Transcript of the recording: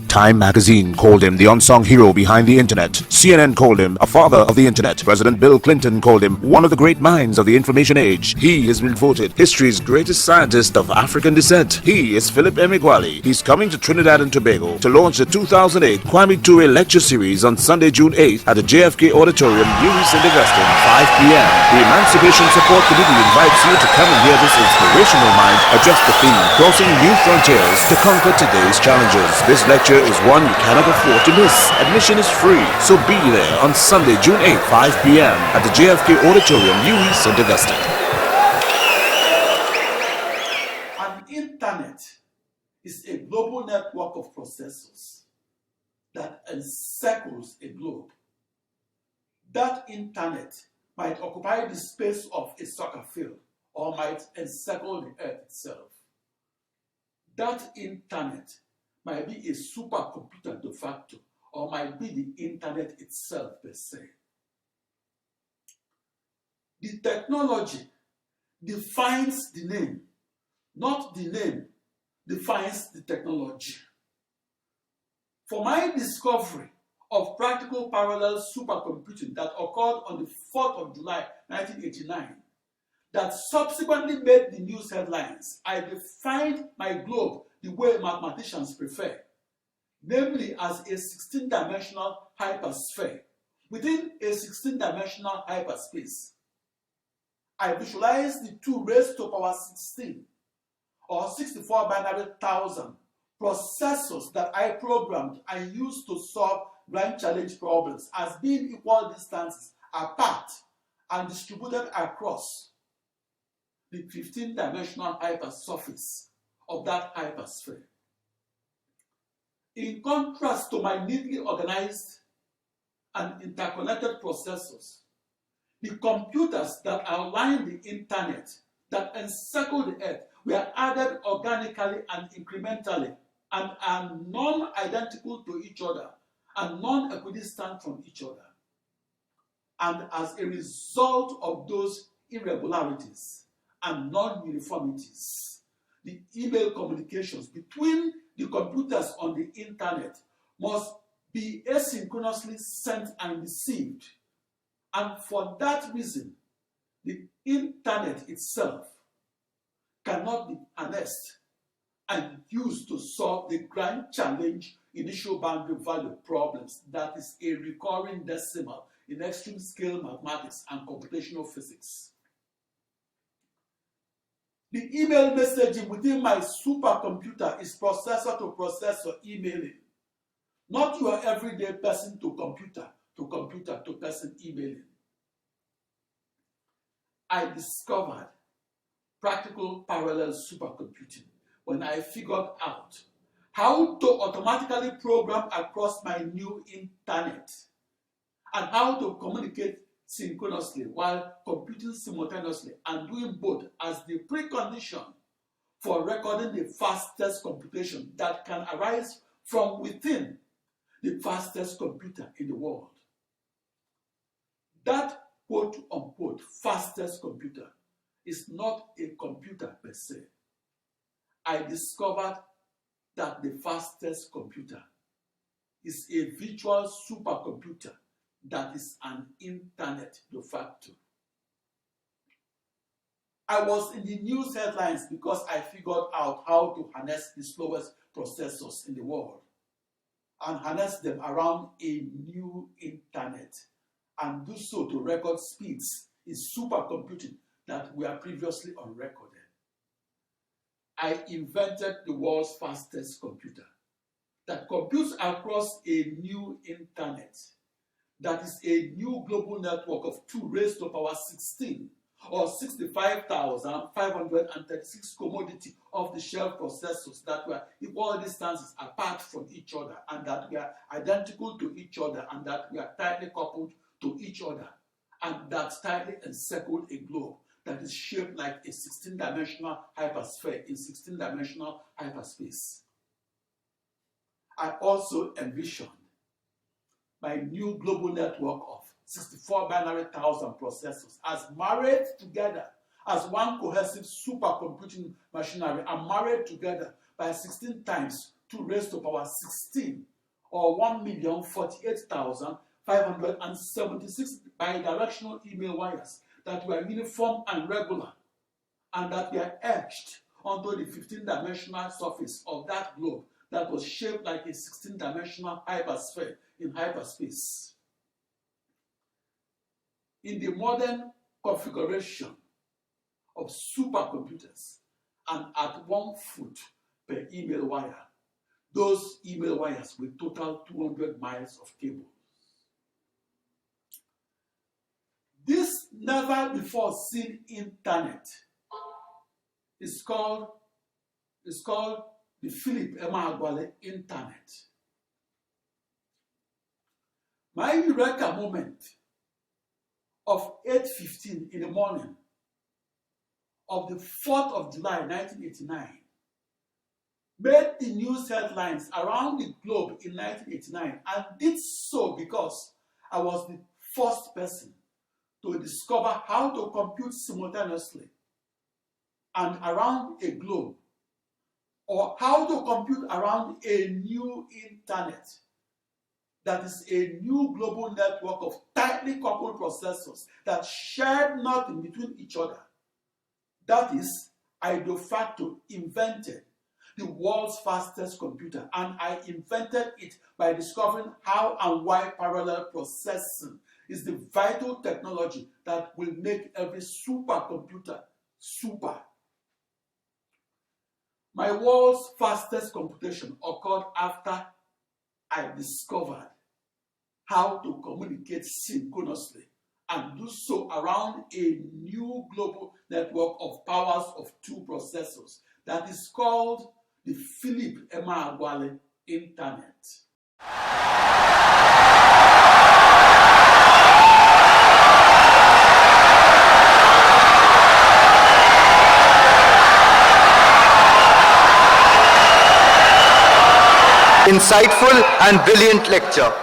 Time magazine called him the unsung hero behind the internet. CNN called him a father of the internet. President Bill Clinton called him one of the great minds of the information age. He has been voted history's greatest scientist of African descent. He is Philip Emeagwali. He's coming to Trinidad and Tobago to launch the 2008 Kwame Ture lecture series on Sunday, June 8th at the JFK Auditorium, New St. Augustine, 5 p.m. The Emancipation Support Committee invites you to come and hear this inspirational mind address the theme, Crossing New Frontiers to Conquer Today's Challenges. This lecture is one you cannot afford to miss. Admission is free, so be there on Sunday, June 8th, 5 p.m. at the JFK Auditorium, New St. Augustine. An internet is a global network of processors that encircles a globe. That internet might occupy the space of a soccer field or might encircle the earth itself. That internet might be a supercomputer de facto or might be the internet itself per se. The technology defines the name, not the name defines the technology. For my discovery of practical parallel supercomputing that occurred on the 4th of July 1989, that subsequently made the news headlines, I defined my globe the way mathematicians prefer, namely as a 16-dimensional hypersphere within a 16-dimensional hyperspace. I visualized the 2 raised to power 16 or 64 binary thousand processors that I programmed and used to solve grand challenge problems as being equal distances apart and distributed across the 15-dimensional hypersurface of that hypersphere. In contrast to my neatly organized and interconnected processors, the computers that outline the internet, that encircle the earth, were added organically and incrementally and are non-identical to each other and non-equidistant from each other. And as a result of those irregularities and non-uniformities, the email communications between the computers on the internet must be asynchronously sent and received. And for that reason, the internet itself cannot be harnessed and used to solve the grand challenge initial boundary value problems that is a recurring decimal in extreme scale mathematics and computational physics. The email messaging within my supercomputer is processor to processor emailing, not your everyday person to computer to person emailing. I discovered practical parallel supercomputing when I figured out how to automatically program across my new internet and how to communicate synchronously while computing simultaneously and doing both as the precondition for recording the fastest computation that can arise from within the fastest computer in the world. That quote-unquote fastest computer is not a computer per se. I discovered that the fastest computer is a virtual supercomputer that is an internet de facto. I was in the news headlines because I figured out how to harness the slowest processors in the world and harness them around a new internet and do so to record speeds in supercomputing that were previously unrecorded. I invented the world's fastest computer that computes across a new internet that is a new global network of 2 raised to power 16 or 65,536 commodity off-the-shelf processors that were equal distances apart from each other and that were identical to each other and that were tightly coupled to each other and that tightly encircled a globe that is shaped like a 16-dimensional hypersphere in 16-dimensional hyperspace. I also envisioned my new global network of 64 binary thousand processors as married together as one cohesive supercomputing machinery and married together by 16 times 2 raised to the power 16, or 1,048,576 bidirectional email wires that were uniform and regular, and that were etched onto the 15-dimensional surface of that globe that was shaped like a 16-dimensional hypersphere in hyperspace. In the modern configuration of supercomputers, and at 1 foot per email wire, those email wires will total 200 miles of cable. This never before seen internet is called the Philip Emeagwali internet. My eureka moment of 8:15 in the morning of the 4th of July 1989 made the news headlines around the globe in 1989, and did so because I was the first person to discover how to compute simultaneously and around a globe, or how to compute around a new internet that is a new global network of tightly coupled processors that shared nothing between each other. That is, I de facto invented the world's fastest computer, and I invented it by discovering how and why parallel processing is the vital technology that will make every supercomputer super. My world's fastest computation occurred after I discovered how to communicate synchronously, and do so around a new global network of powers of 2 processors that is called the Philip Emeagwali internet. Insightful and brilliant lecture.